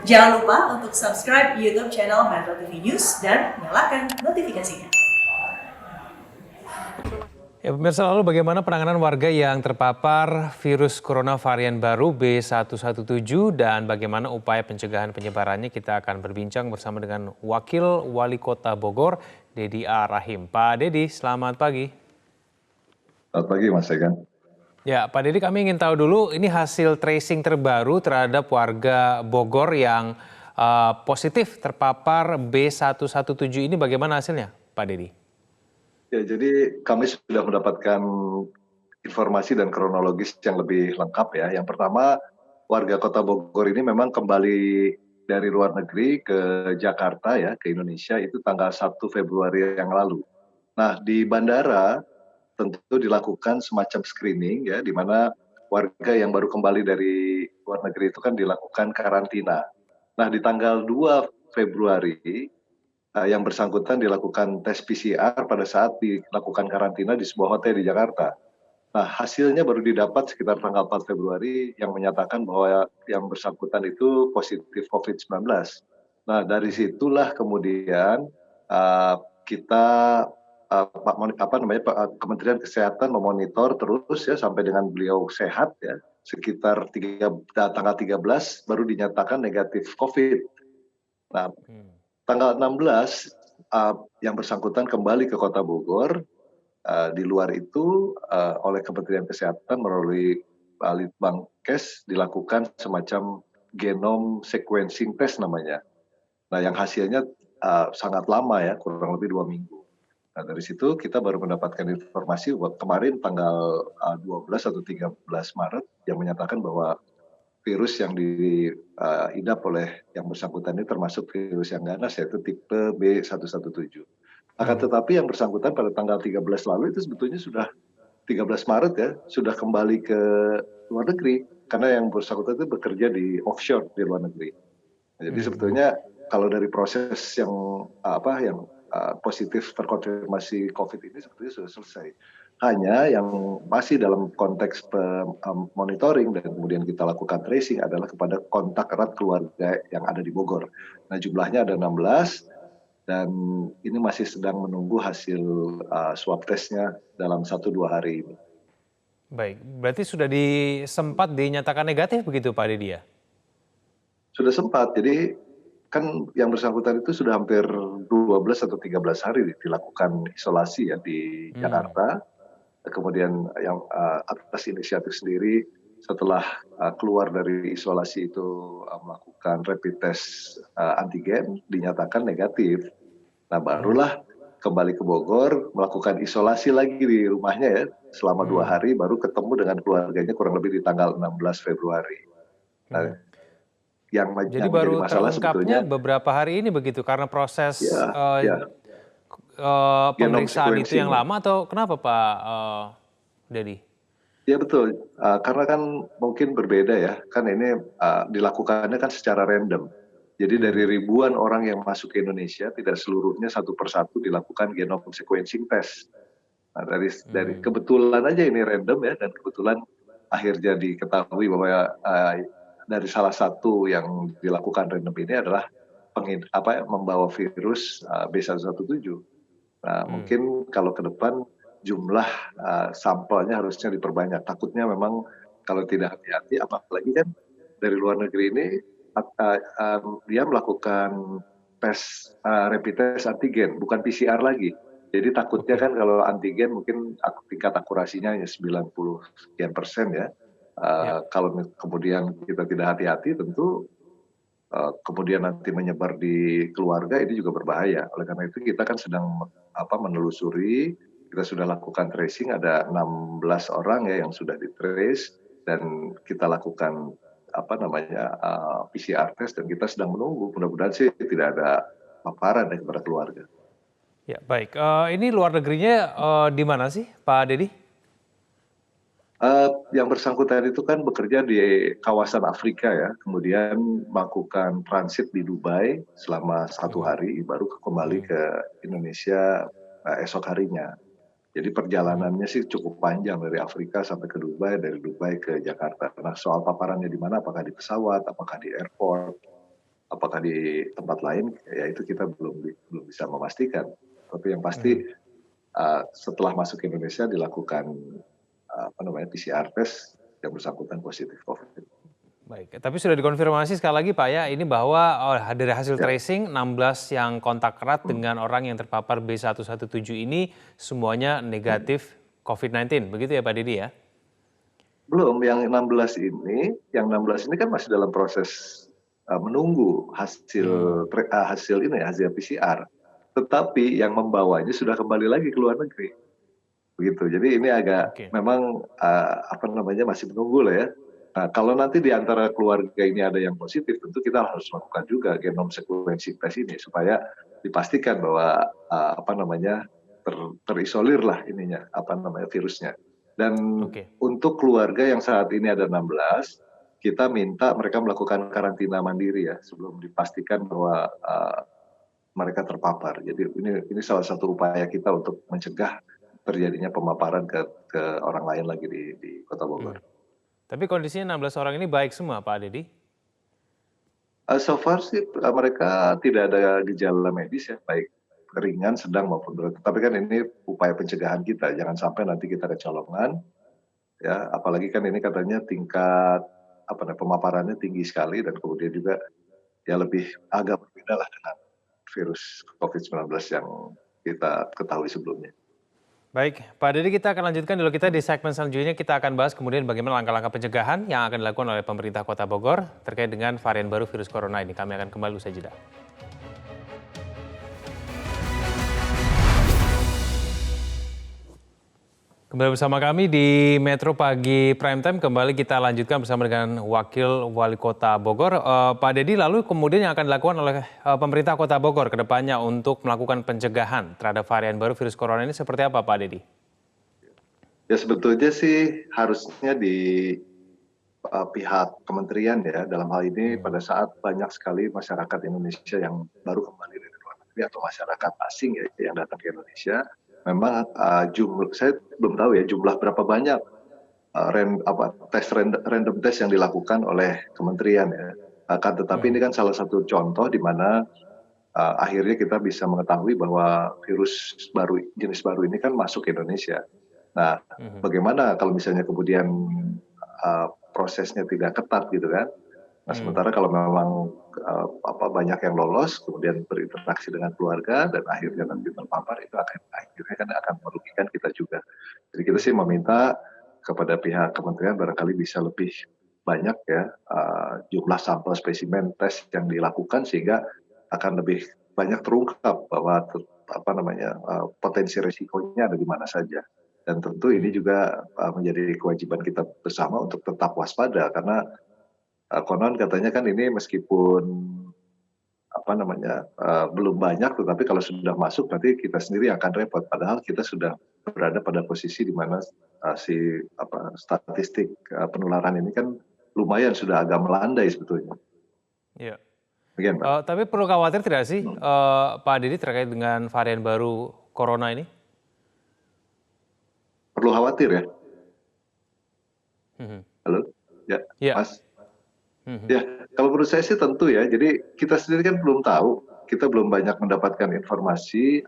Jangan lupa untuk subscribe YouTube channel Metro TV News dan nyalakan notifikasinya. Ya, pemirsa, lalu bagaimana penanganan warga yang terpapar virus corona varian baru B117 dan bagaimana upaya pencegahan penyebarannya? Kita akan berbincang bersama dengan Wakil Wali Kota Bogor, Dedi A. Rahim. Pak Dedi, selamat pagi. Selamat pagi, Mas Egan. Ya, Pak Dedi, kami ingin tahu dulu ini hasil tracing terbaru terhadap warga Bogor yang positif terpapar B117 ini bagaimana hasilnya, Pak Dedi? Ya, jadi kami sudah mendapatkan informasi dan kronologis yang lebih lengkap ya. Yang pertama, warga Kota Bogor ini memang kembali dari luar negeri ke Jakarta ya, ke Indonesia itu tanggal 1 Februari yang lalu. Nah, di bandara tentu dilakukan semacam screening ya, di mana warga yang baru kembali dari luar negeri itu kan dilakukan karantina. Nah, di tanggal 2 Februari yang bersangkutan dilakukan tes PCR pada saat dilakukan karantina di sebuah hotel di Jakarta. Nah, hasilnya baru didapat sekitar tanggal 4 Februari yang menyatakan bahwa yang bersangkutan itu positif COVID-19. Nah, dari situlah kemudian kita Kementerian Kesehatan memonitor terus ya sampai dengan beliau sehat ya, sekitar tanggal 13 baru dinyatakan negatif COVID. Nah, tanggal 16 yang bersangkutan kembali ke Kota Bogor. Di luar itu oleh Kementerian Kesehatan melalui Litbangkes dilakukan semacam genome sequencing test namanya. Nah, yang hasilnya sangat lama ya, kurang lebih 2 minggu. Nah, dari situ kita baru mendapatkan informasi kemarin tanggal 12 atau 13 Maret yang menyatakan bahwa virus yang diidap oleh yang bersangkutan ini termasuk virus yang ganas yaitu tipe B117. Akan tetapi yang bersangkutan pada tanggal 13 lalu itu sebetulnya sudah 13 Maret ya, sudah kembali ke luar negeri karena yang bersangkutan itu bekerja di offshore di luar negeri. Jadi sebetulnya kalau dari proses yang positif terkonfirmasi COVID ini sebetulnya sudah selesai. Hanya yang masih dalam konteks monitoring dan kemudian kita lakukan tracing adalah kepada kontak erat keluarga yang ada di Bogor. Nah, jumlahnya ada 16 dan ini masih sedang menunggu hasil swab testnya dalam 1-2 hari ini. Baik, berarti sudah sempat dinyatakan negatif begitu Pak Dedi ya? Sudah sempat, jadi kan yang bersangkutan itu sudah hampir 12 atau 13 hari dilakukan isolasi ya di Jakarta. Kemudian yang atas inisiatif sendiri setelah keluar dari isolasi itu melakukan rapid test antigen dinyatakan negatif. Nah, barulah kembali ke Bogor melakukan isolasi lagi di rumahnya ya selama 2 hari baru ketemu dengan keluarganya kurang lebih di tanggal 16 Februari. Nah, Jadi yang baru menjadi masalah terungkapnya sebetulnya beberapa hari ini begitu karena proses ya genome pemeriksaan itu yang sequencing. lama atau kenapa Pak Dedi? Ya betul, karena kan mungkin berbeda ya, kan ini dilakukannya kan secara random. Jadi dari ribuan orang yang masuk ke Indonesia, tidak seluruhnya satu persatu dilakukan genome sequencing test. Nah, dari kebetulan aja ini random ya, dan kebetulan akhirnya diketahui bahwa dari salah satu yang dilakukan random ini adalah membawa virus B117. Nah, mungkin kalau ke depan jumlah sampelnya harusnya diperbanyak. Takutnya memang kalau tidak hati-hati, apalagi kan dari luar negeri ini dia melakukan tes rapid test antigen, bukan PCR lagi. Jadi takutnya kan kalau antigen mungkin tingkat akurasinya hanya 90% ya. Kalau kemudian kita tidak hati-hati tentu kemudian nanti menyebar di keluarga ini juga berbahaya. Oleh karena itu kita kan sedang menelusuri, kita sudah lakukan tracing ada 16 orang ya yang sudah di-trace dan kita lakukan PCR test dan kita sedang menunggu. Mudah-mudahan sih tidak ada paparan ya kepada keluarga. Ya, baik. Ini luar negerinya di mana sih Pak Dedi? Yang bersangkutan itu kan bekerja di kawasan Afrika ya, kemudian melakukan transit di Dubai selama 1 hari, baru kembali ke Indonesia esok harinya. Jadi perjalanannya sih cukup panjang dari Afrika sampai ke Dubai, dari Dubai ke Jakarta. Nah, soal paparannya di mana, apakah di pesawat, apakah di airport, apakah di tempat lain, ya itu kita belum bisa memastikan. Tapi yang pasti setelah masuk ke Indonesia dilakukan PCR test yang bersangkutan positif COVID. Baik, tapi sudah dikonfirmasi sekali lagi Pak ya, ini bahwa dari hasil Ya. tracing 16 yang kontak erat dengan orang yang terpapar B117 ini semuanya negatif COVID-19, begitu ya Pak Didi ya? Belum, yang 16 ini kan masih dalam proses menunggu hasil hasil PCR. Tetapi yang membawanya sudah kembali lagi ke luar negeri. Begitu. Jadi ini agak Oke. memang masih menunggu lah ya. Nah, kalau nanti di antara keluarga ini ada yang positif, tentu kita harus lakukan juga genome sequencing test ini supaya dipastikan bahwa terisolir lah virusnya. Dan Oke. untuk keluarga yang saat ini ada 16, kita minta mereka melakukan karantina mandiri ya sebelum dipastikan bahwa mereka terpapar. Jadi ini salah satu upaya kita untuk mencegah terjadinya pemaparan ke orang lain lagi di Kota Bogor. Tapi kondisinya 16 orang ini baik semua Pak Didi? So far sih mereka tidak ada gejala medis ya, baik ringan, sedang maupun berat. Tapi kan ini upaya pencegahan kita, jangan sampai nanti kita kecolongan, ya. Apalagi kan ini katanya tingkat pemaparannya tinggi sekali dan kemudian juga ya lebih agak berbeda lah dengan virus COVID-19 yang kita ketahui sebelumnya. Baik, Pak Didi, kita akan lanjutkan dulu kita di segmen selanjutnya. Kita akan bahas kemudian bagaimana langkah-langkah pencegahan yang akan dilakukan oleh pemerintah Kota Bogor terkait dengan varian baru virus corona ini. Kami akan kembali usai jeda. Kembali bersama kami di Metro Pagi Prime Time. Kembali kita lanjutkan bersama dengan Wakil Wali Kota Bogor. Pak Didi, lalu kemudian yang akan dilakukan oleh pemerintah Kota Bogor ke depannya untuk melakukan pencegahan terhadap varian baru virus corona ini seperti apa Pak Didi? Ya sebetulnya sih harusnya di pihak kementerian ya, dalam hal ini pada saat banyak sekali masyarakat Indonesia yang baru kembali dari luar negeri atau masyarakat asing ya yang datang ke Indonesia, memang saya belum tahu ya jumlah berapa banyak random test yang dilakukan oleh kementerian ya. Akan tetapi ini kan salah satu contoh di mana akhirnya kita bisa mengetahui bahwa virus jenis baru ini kan masuk ke Indonesia. Nah, bagaimana kalau misalnya kemudian prosesnya tidak ketat gitu kan? Nah, sementara kalau memang banyak yang lolos, kemudian berinteraksi dengan keluarga dan akhirnya nanti terpapar, itu akhirnya akan merugikan kita juga. Jadi kita sih meminta kepada pihak kementerian barangkali bisa lebih banyak ya jumlah sampel spesimen tes yang dilakukan sehingga akan lebih banyak terungkap bahwa potensi risikonya ada di mana saja. Dan tentu ini juga menjadi kewajiban kita bersama untuk tetap waspada karena konon katanya kan ini meskipun belum banyak, tetapi kalau sudah masuk nanti kita sendiri akan repot. Padahal kita sudah berada pada posisi di mana statistik penularan ini kan lumayan sudah agak melandai sebetulnya. Iya. Bagian, Pak. Tapi perlu khawatir tidak sih Pak Didi terkait dengan varian baru corona ini? Perlu khawatir ya? Halo? Ya, Ya. Mas? Ya, kalau menurut saya sih tentu ya. Jadi kita sendiri kan belum tahu, kita belum banyak mendapatkan informasi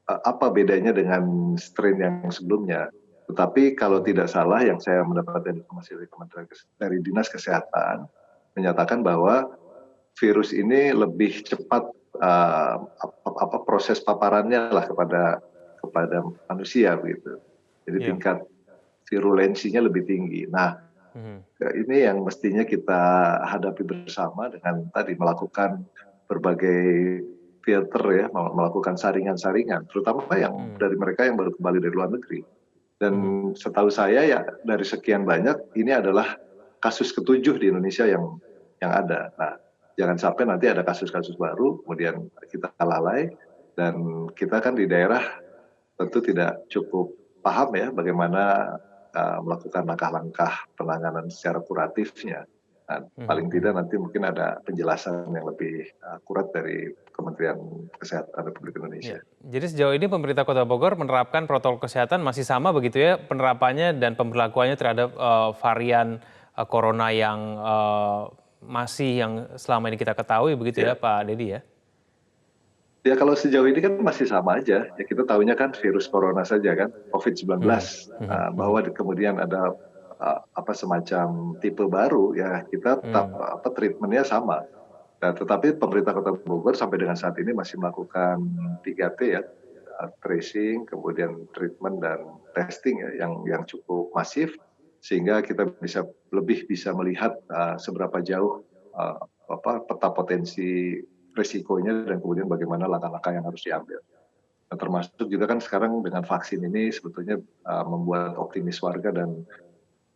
apa bedanya dengan strain yang sebelumnya. Tetapi kalau tidak salah yang saya mendapatkan informasi dari Dinas Kesehatan menyatakan bahwa virus ini lebih cepat proses paparannya lah kepada manusia begitu. Jadi tingkat virulensinya lebih tinggi. Nah, ini yang mestinya kita hadapi bersama dengan tadi melakukan berbagai filter ya, melakukan saringan-saringan, terutama yang dari mereka yang baru kembali dari luar negeri. Dan setahu saya ya dari sekian banyak ini adalah kasus ke-7 di Indonesia yang ada. Nah, jangan sampai nanti ada kasus-kasus baru kemudian kita lalai dan kita kan di daerah tentu tidak cukup paham ya bagaimana melakukan langkah-langkah penanganan secara kuratifnya. Nah, paling tidak nanti mungkin ada penjelasan yang lebih akurat dari Kementerian Kesehatan Republik Indonesia. Ya. Jadi sejauh ini pemerintah Kota Bogor menerapkan protokol kesehatan masih sama begitu ya penerapannya dan pemberlakuannya terhadap varian corona yang masih yang selama ini kita ketahui begitu ya Pak Dedi ya? Ya kalau sejauh ini kan masih sama aja. Ya kita tahunya kan virus corona saja kan, COVID-19. Bahwa kemudian ada semacam tipe baru ya kita tetap treatmentnya sama. Nah, tetapi pemerintah Kota Bogor sampai dengan saat ini masih melakukan 3T ya, tracing, kemudian treatment dan testing ya yang cukup masif sehingga kita lebih bisa melihat seberapa jauh peta potensi risikonya dan kemudian bagaimana langkah-langkah yang harus diambil. Nah, termasuk juga kan sekarang dengan vaksin ini sebetulnya membuat optimis warga dan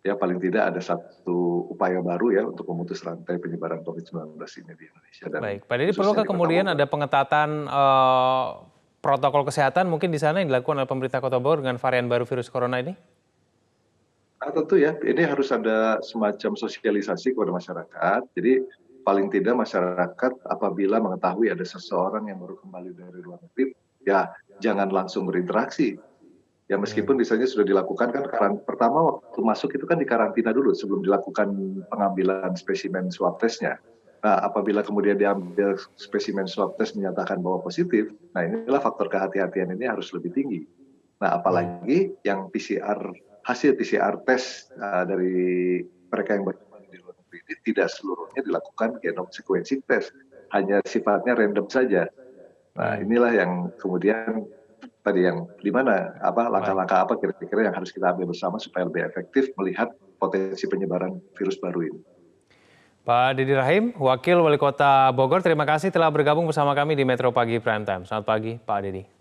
ya paling tidak ada satu upaya baru ya untuk memutus rantai penyebaran COVID-19 ini di Indonesia. Dan baik, Pak Dedi, perlukah kemudian ada pengetatan protokol kesehatan mungkin di sana yang dilakukan oleh pemerintah Kota Bogor dengan varian baru virus corona ini? Tentu ya, ini harus ada semacam sosialisasi kepada masyarakat. Jadi paling tidak masyarakat apabila mengetahui ada seseorang yang baru kembali dari luar negeri, ya jangan langsung berinteraksi. Ya meskipun misalnya sudah dilakukan kan pertama waktu masuk itu kan dikarantina dulu sebelum dilakukan pengambilan spesimen swab testnya. Nah apabila kemudian diambil spesimen swab test menyatakan bahwa positif, nah inilah faktor kehati-hatian ini harus lebih tinggi. Nah apalagi yang hasil PCR test dari mereka yang berkembang di luar negeri ini tidak seluruhnya dilakukan genome sequencing test, hanya sifatnya random saja. Nah inilah yang kemudian tadi yang di mana langkah-langkah apa kira-kira yang harus kita ambil bersama supaya lebih efektif melihat potensi penyebaran virus baru ini. Pak Dedi Rahim, Wakil Wali Kota Bogor, terima kasih telah bergabung bersama kami di Metro Pagi Prime Time. Selamat pagi Pak Dedi.